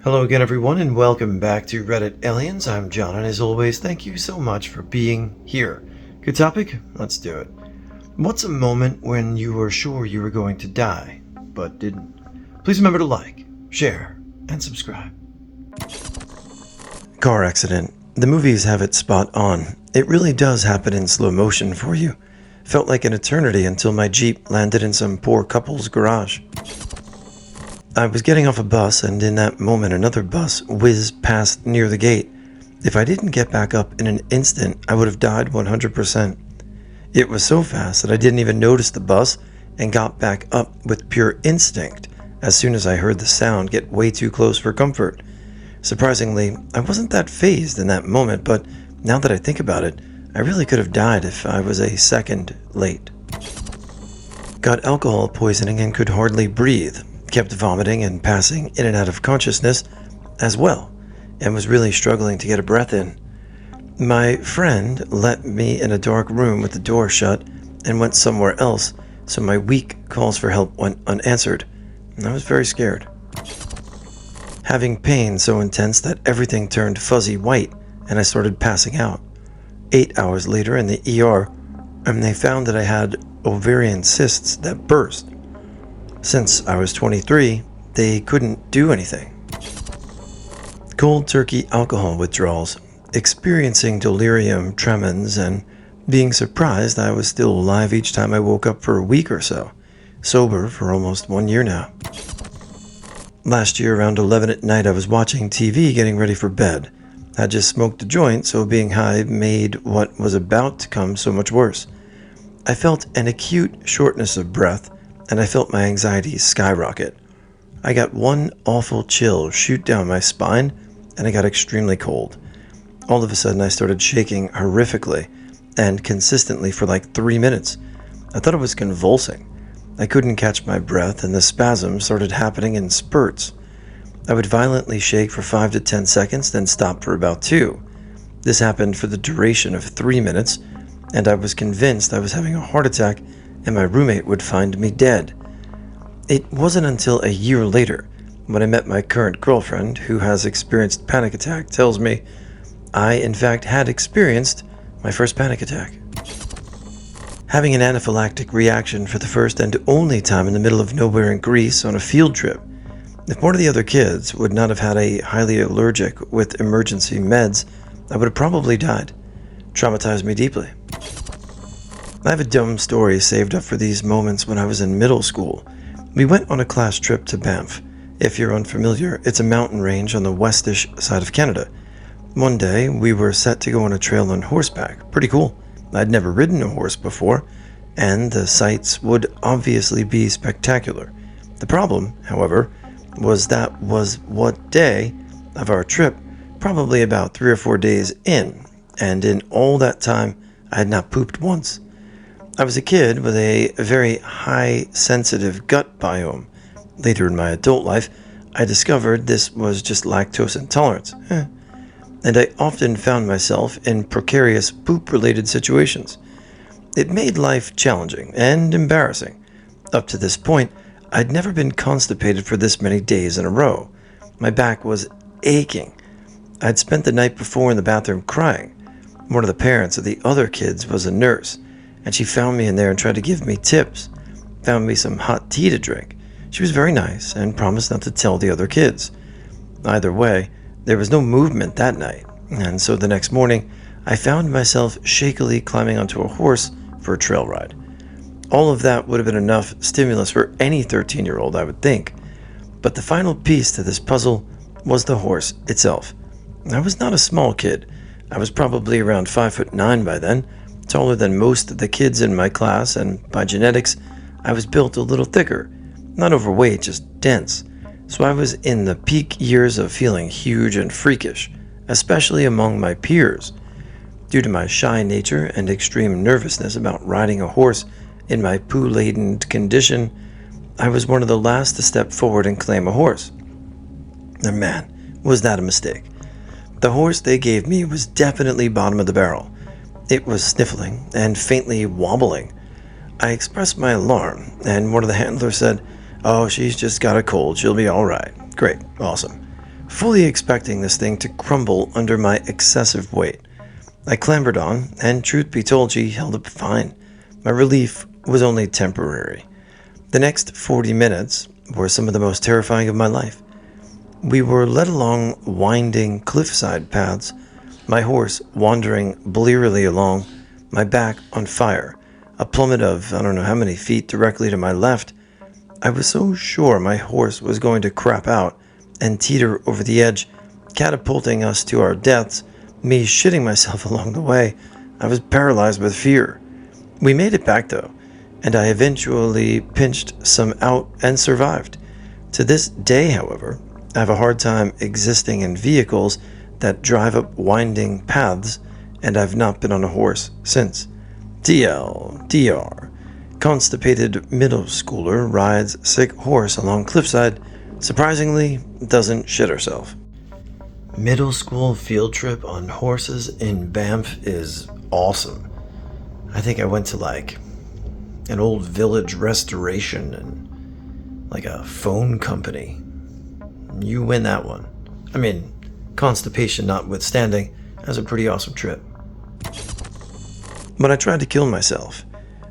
Hello again, everyone, and welcome back to Reddit Aliens. I'm John, and as always, thank you so much for being here. Good topic? Let's do it. What's a moment when you were sure you were going to die, but didn't? Please remember to like, share, and subscribe. Car accident. The movies have it spot on. It really does happen in slow motion for you. Felt like an eternity until my Jeep landed in some poor couple's garage. I was getting off a bus, and in that moment another bus whizzed past near the gate. If I didn't get back up in an instant, I would have died 100%. It was so fast that I didn't even notice the bus and got back up with pure instinct as soon as I heard the sound get way too close for comfort. Surprisingly, I wasn't that fazed in that moment, but now that I think about it, I really could have died if I was a second late. Got alcohol poisoning and could hardly breathe. Kept vomiting and passing in and out of consciousness as well, and was really struggling to get a breath in. My friend let me in a dark room with the door shut and went somewhere else, so my weak calls for help went unanswered, and I was very scared. Having pain so intense that everything turned fuzzy white, and I started passing out. 8 hours later in the ER, and they found that I had ovarian cysts that burst. Since I was 23, they couldn't do anything. Cold turkey alcohol withdrawals, experiencing delirium tremens, and being surprised I was still alive each time I woke up for a week or so. Sober for almost 1 year now. Last year around 11 at night I was watching TV getting ready for bed. I just smoked a joint, so being high made what was about to come so much worse. I felt an acute shortness of breath, and I felt my anxiety skyrocket. I got one awful chill shoot down my spine, and I got extremely cold. All of a sudden I started shaking horrifically, and consistently for like 3 minutes. I thought I was convulsing. I couldn't catch my breath, and the spasms started happening in spurts. I would violently shake for 5 to 10 seconds, then stop for about 2. This happened for the duration of 3 minutes, and I was convinced I was having a heart attack and my roommate would find me dead. It wasn't until a year later, when I met my current girlfriend, who has experienced panic attack, tells me I in fact had experienced my first panic attack. Having an anaphylactic reaction for the first and only time in the middle of nowhere in Greece on a field trip. If one of the other kids would not have had a highly allergic with emergency meds, I would have probably died. Traumatized me deeply. I have a dumb story saved up for these moments when I was in middle school. We went on a class trip to Banff. If you're unfamiliar, it's a mountain range on the westish side of Canada. One day, we were set to go on a trail on horseback. Pretty cool. I'd never ridden a horse before, and the sights would obviously be spectacular. The problem, however, was that was what day of our trip, probably about 3 or 4 days in, and in all that time, I had not pooped once. I was a kid with a very high sensitive gut biome. Later in my adult life, I discovered this was just lactose intolerance. And I often found myself in precarious poop-related situations. It made life challenging and embarrassing. Up to this point, I'd never been constipated for this many days in a row. My back was aching. I'd spent the night before in the bathroom crying. One of the parents of the other kids was a nurse, and she found me in there and tried to give me tips. Found me some hot tea to drink. She was very nice and promised not to tell the other kids. Either way, there was no movement that night, and so the next morning, I found myself shakily climbing onto a horse for a trail ride. All of that would have been enough stimulus for any 13-year-old, I would think. But the final piece to this puzzle was the horse itself. I was not a small kid. I was probably around 5'9" by then, taller than most of the kids in my class, and by genetics, I was built a little thicker. Not overweight, just dense. So I was in the peak years of feeling huge and freakish, especially among my peers. Due to my shy nature and extreme nervousness about riding a horse in my poo-laden condition, I was one of the last to step forward and claim a horse. And man, was that a mistake. The horse they gave me was definitely bottom of the barrel. It was sniffling and faintly wobbling. I expressed my alarm, and one of the handlers said, "Oh, she's just got a cold. She'll be all right." Great. Awesome. fully expecting this thing to crumble under my excessive weight. I clambered on, and truth be told, she held up fine. My relief was only temporary. The next 40 minutes were some of the most terrifying of my life. We were led along winding cliffside paths, my horse wandering blearily along, my back on fire, a plummet of I don't know how many feet directly to my left. I was so sure my horse was going to crap out and teeter over the edge, catapulting us to our deaths, me shitting myself along the way. I was paralyzed with fear. We made it back though, and I eventually pinched some out and survived. To this day, however, I have a hard time existing in vehicles that drive up winding paths, and I've not been on a horse since. TLDR. Constipated middle schooler rides sick horse along cliffside, surprisingly doesn't shit herself. Middle school field trip on horses in Banff is awesome. I think I went to like an old village restoration and like a phone company. You win that one. I mean, constipation notwithstanding, that was a pretty awesome trip. But I tried to kill myself.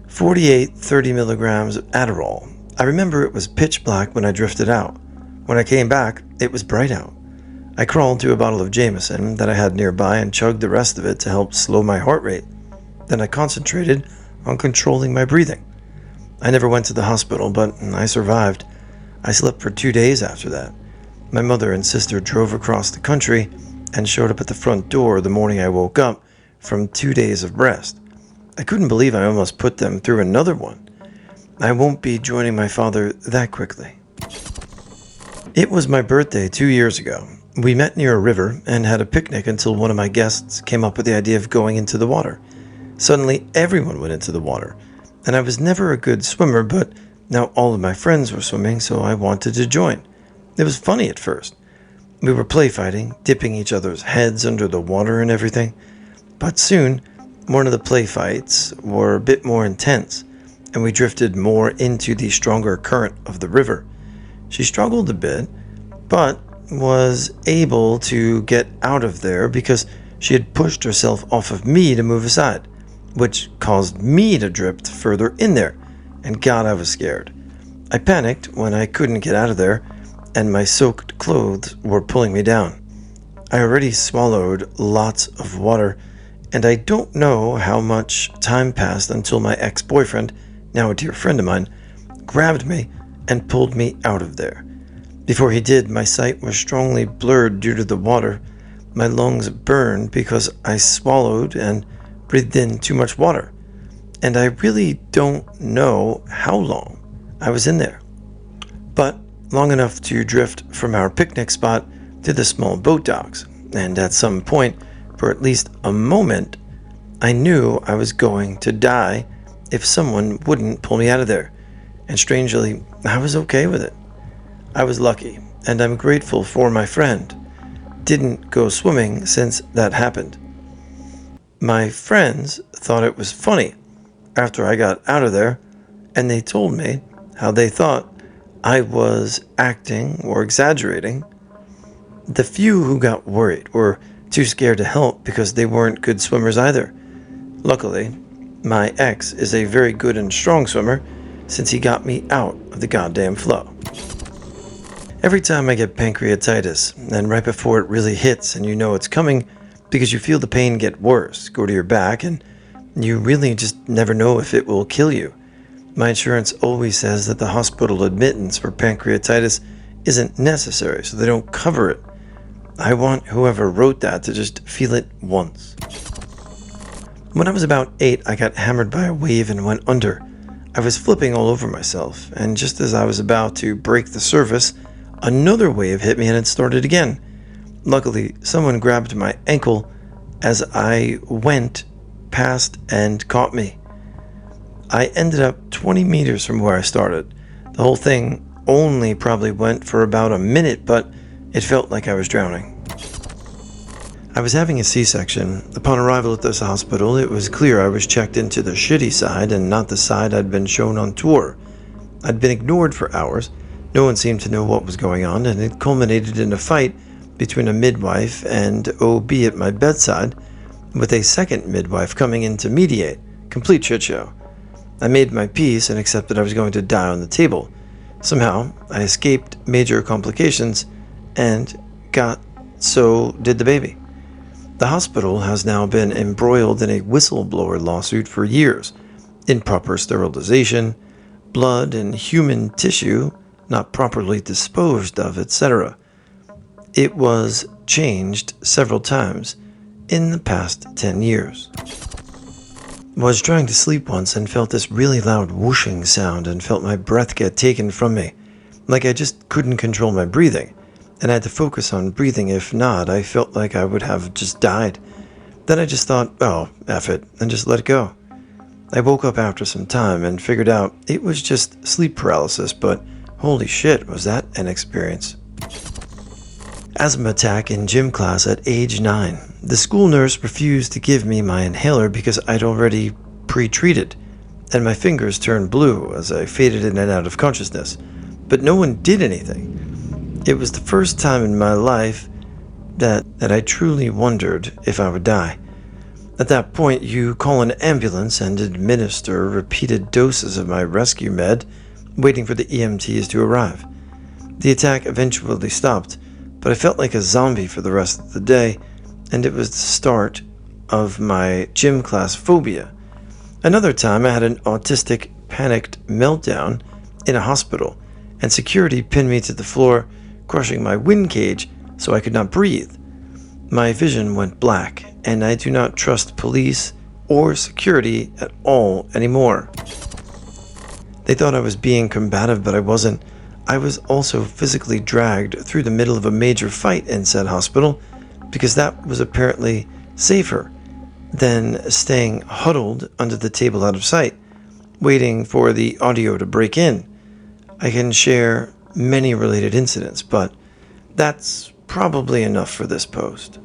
48 30 milligrams of Adderall. I remember it was pitch black when I drifted out. When I came back, it was bright out. I crawled to a bottle of Jameson that I had nearby and chugged the rest of it to help slow my heart rate. Then I concentrated on controlling my breathing. I never went to the hospital, but I survived. I slept for 2 days after that. My mother and sister drove across the country and showed up at the front door the morning I woke up from 2 days of rest. I couldn't believe I almost put them through another one. I won't be joining my father that quickly. It was my birthday 2 years ago. We met near a river and had a picnic until one of my guests came up with the idea of going into the water. Suddenly, everyone went into the water, and I was never a good swimmer, but now all of my friends were swimming, so I wanted to join. It was funny at first. We were play fighting, dipping each other's heads under the water and everything. But soon, one of the play fights were a bit more intense, and we drifted more into the stronger current of the river. She struggled a bit, but was able to get out of there because she had pushed herself off of me to move aside, which caused me to drift further in there, and God, I was scared. I panicked when I couldn't get out of there, and my soaked clothes were pulling me down. I already swallowed lots of water, and I don't know how much time passed until my ex-boyfriend, now a dear friend of mine, grabbed me and pulled me out of there. Before he did, my sight was strongly blurred due to the water. My lungs burned because I swallowed and breathed in too much water. And I really don't know how long I was in there. But long enough to drift from our picnic spot to the small boat docks. And at some point, for at least a moment, I knew I was going to die if someone wouldn't pull me out of there. And strangely, I was okay with it. I was lucky, and I'm grateful for my friend. Didn't go swimming since that happened. My friends thought it was funny after I got out of there, and they told me how they thought I was acting or exaggerating. The few who got worried were too scared to help because they weren't good swimmers either. Luckily, my ex is a very good and strong swimmer since he got me out of the goddamn flow. Every time I get pancreatitis, and right before it really hits and you know it's coming because you feel the pain get worse, go to your back, and you really just never know if it will kill you. My insurance always says that the hospital admittance for pancreatitis isn't necessary, so they don't cover it. I want whoever wrote that to just feel it once. When I was about 8, I got hammered by a wave and went under. I was flipping all over myself, and just as I was about to break the surface, another wave hit me and it started again. Luckily, someone grabbed my ankle as I went past and caught me. I ended up 20 meters from where I started. The whole thing only probably went for about a minute, but it felt like I was drowning. I was having a C-section. Upon arrival at this hospital, it was clear I was checked into the shitty side and not the side I'd been shown on tour. I'd been ignored for hours. No one seemed to know what was going on, and it culminated in a fight between a midwife and OB at my bedside, with a second midwife coming in to mediate. Complete shit show. I made my peace and accepted I was going to die on the table. Somehow, I escaped major complications, and so did the baby. The hospital has now been embroiled in a whistleblower lawsuit for years. Improper sterilization, blood and human tissue not properly disposed of, etc. It was changed several times in the past 10 years. I was trying to sleep once and felt this really loud whooshing sound and felt my breath get taken from me, like I just couldn't control my breathing, and I had to focus on breathing. If not, I felt like I would have just died. Then I just thought, oh, F it, and just let it go. I woke up after some time and figured out it was just sleep paralysis, but holy shit, was that an experience. Asthma attack in gym class at age 9. The school nurse refused to give me my inhaler because I'd already pre-treated, and my fingers turned blue as I faded in and out of consciousness. But no one did anything. It was the first time in my life that I truly wondered if I would die. At that point, you call an ambulance and administer repeated doses of my rescue med, waiting for the EMTs to arrive. The attack eventually stopped, but I felt like a zombie for the rest of the day, and it was the start of my gym class phobia. Another time, I had an autistic panicked meltdown in a hospital, and security pinned me to the floor, crushing my wind cage so I could not breathe. My vision went black, and I do not trust police or security at all anymore. They thought I was being combative, but I wasn't. I was also physically dragged through the middle of a major fight in said hospital because that was apparently safer than staying huddled under the table out of sight, waiting for the audio to break in. I can share many related incidents, but that's probably enough for this post.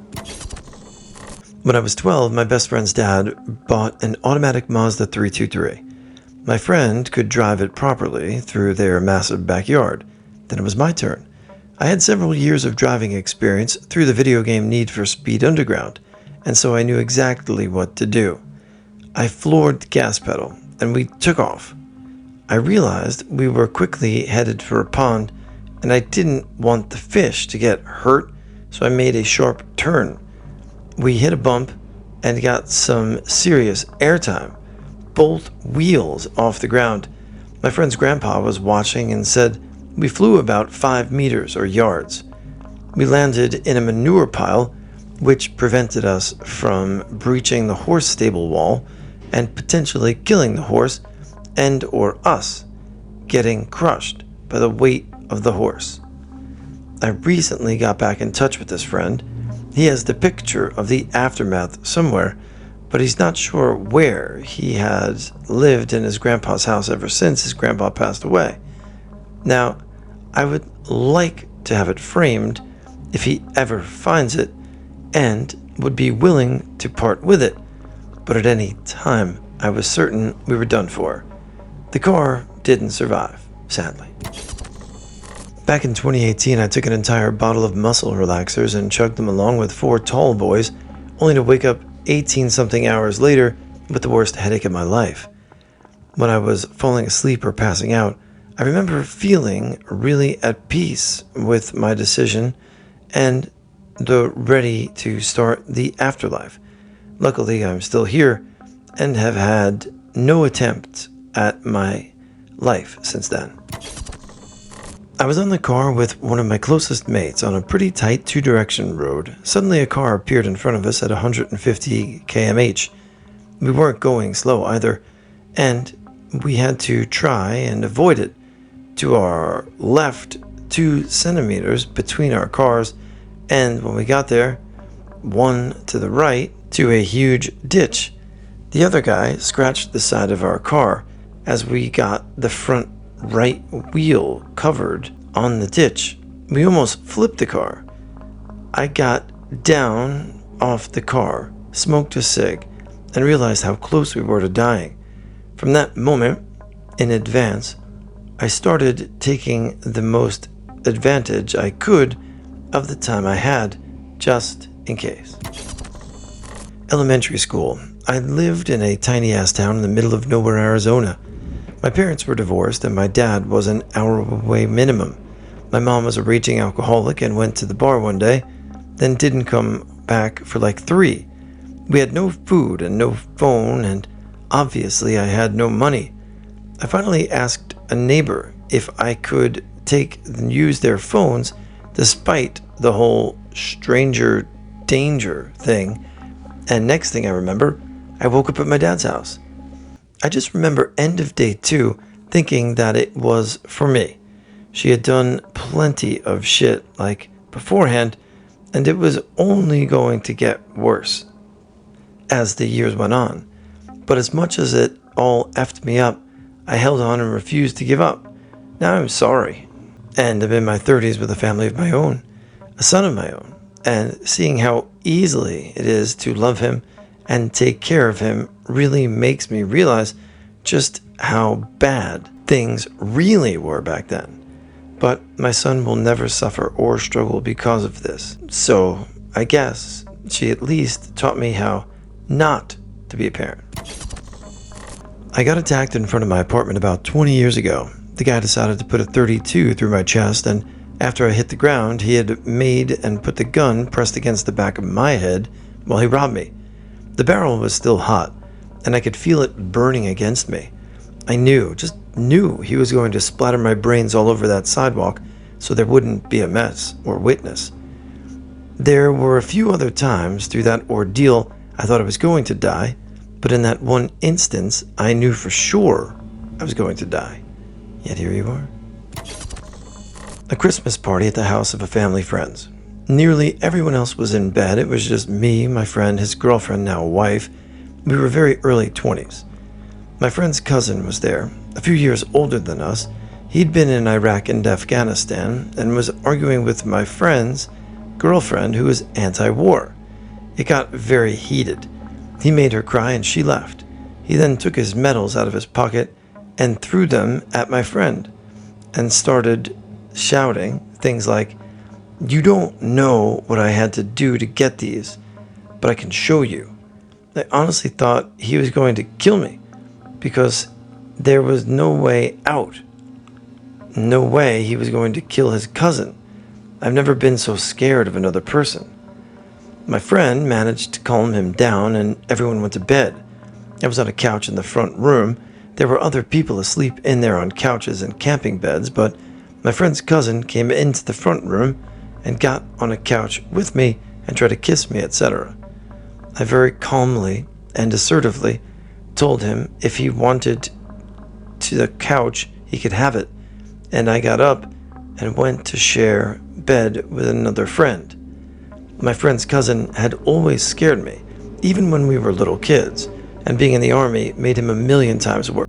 When I was 12, my best friend's dad bought an automatic Mazda 323. My friend could drive it properly through their massive backyard. Then it was my turn. I had several years of driving experience through the video game Need for Speed Underground, and so I knew exactly what to do. I floored the gas pedal, and we took off. I realized we were quickly headed for a pond, and I didn't want the fish to get hurt, so I made a sharp turn. We hit a bump and got some serious airtime. Both wheels off the ground. My friend's grandpa was watching and said we flew about 5 meters or yards. We landed in a manure pile, which prevented us from breaching the horse stable wall and potentially killing the horse and or us getting crushed by the weight of the horse. I recently got back in touch with this friend. He has the picture of the aftermath somewhere, but he's not sure where. He has lived in his grandpa's house ever since his grandpa passed away. Now, I would like to have it framed if he ever finds it and would be willing to part with it, but at any time I was certain we were done for. The car didn't survive, sadly. Back in 2018, I took an entire bottle of muscle relaxers and chugged them along with 4 tall boys, only to wake up 18-something hours later with the worst headache of my life. When I was falling asleep or passing out, I remember feeling really at peace with my decision and ready to start the afterlife. Luckily, I'm still here and have had no attempt at my life since then. I was on the car with one of my closest mates on a pretty tight 2-direction road. Suddenly a car appeared in front of us at 150 km/h. We weren't going slow either, and we had to try and avoid it. To our left, 2 centimeters between our cars, and when we got there, 1 to the right, to a huge ditch. The other guy scratched the side of our car as we got the front right wheel covered on the ditch. We almost flipped the car. I got down off the car, smoked a cig, and realized how close we were to dying. From that moment, in advance, I started taking the most advantage I could of the time I had, just in case. Elementary school. I lived in a tiny-ass town in the middle of nowhere, Arizona. My parents were divorced, and my dad was an hour-away minimum. My mom was a raging alcoholic and went to the bar one day, then didn't come back for like 3. We had no food and no phone, and obviously I had no money. I finally asked a neighbor if I could take and use their phones, despite the whole stranger danger thing. And next thing I remember, I woke up at my dad's house. I just remember end of day 2 thinking that it was for me. She had done plenty of shit like beforehand, and it was only going to get worse as the years went on. But as much as it all effed me up, I held on and refused to give up. Now I'm sorry. And I'm in my 30s with a family of my own, a son of my own, and seeing how easily it is to love him and take care of him really makes me realize just how bad things really were back then. But my son will never suffer or struggle because of this. So I guess she at least taught me how not to be a parent. I got attacked in front of my apartment about 20 years ago. The guy decided to put a .32 through my chest, and after I hit the ground, he had made and put the gun pressed against the back of my head while he robbed me. The barrel was still hot, and I could feel it burning against me. I just knew he was going to splatter my brains all over that sidewalk so there wouldn't be a mess or witness. There were a few other times through that ordeal I thought I was going to die, but in that one instance, I knew for sure I was going to die. Yet here you are. A Christmas party at the house of a family friend. Nearly everyone else was in bed. It was just me, my friend, his girlfriend, now wife. We were very early 20s. My friend's cousin was there, a few years older than us. He'd been in Iraq and Afghanistan and was arguing with my friend's girlfriend, who was anti-war. It got very heated. He made her cry and she left. He then took his medals out of his pocket and threw them at my friend and started shouting things like, "You don't know what I had to do to get these, but I can show you." I honestly thought he was going to kill me because there was no way out. No way he was going to kill his cousin. I've never been so scared of another person. My friend managed to calm him down and everyone went to bed. I was on a couch in the front room. There were other people asleep in there on couches and camping beds, but my friend's cousin came into the front room and got on a couch with me and tried to kiss me, etc. I very calmly and assertively told him if he wanted to the couch, he could have it, and I got up and went to share bed with another friend. My friend's cousin had always scared me, even when we were little kids, and being in the army made him a million times worse.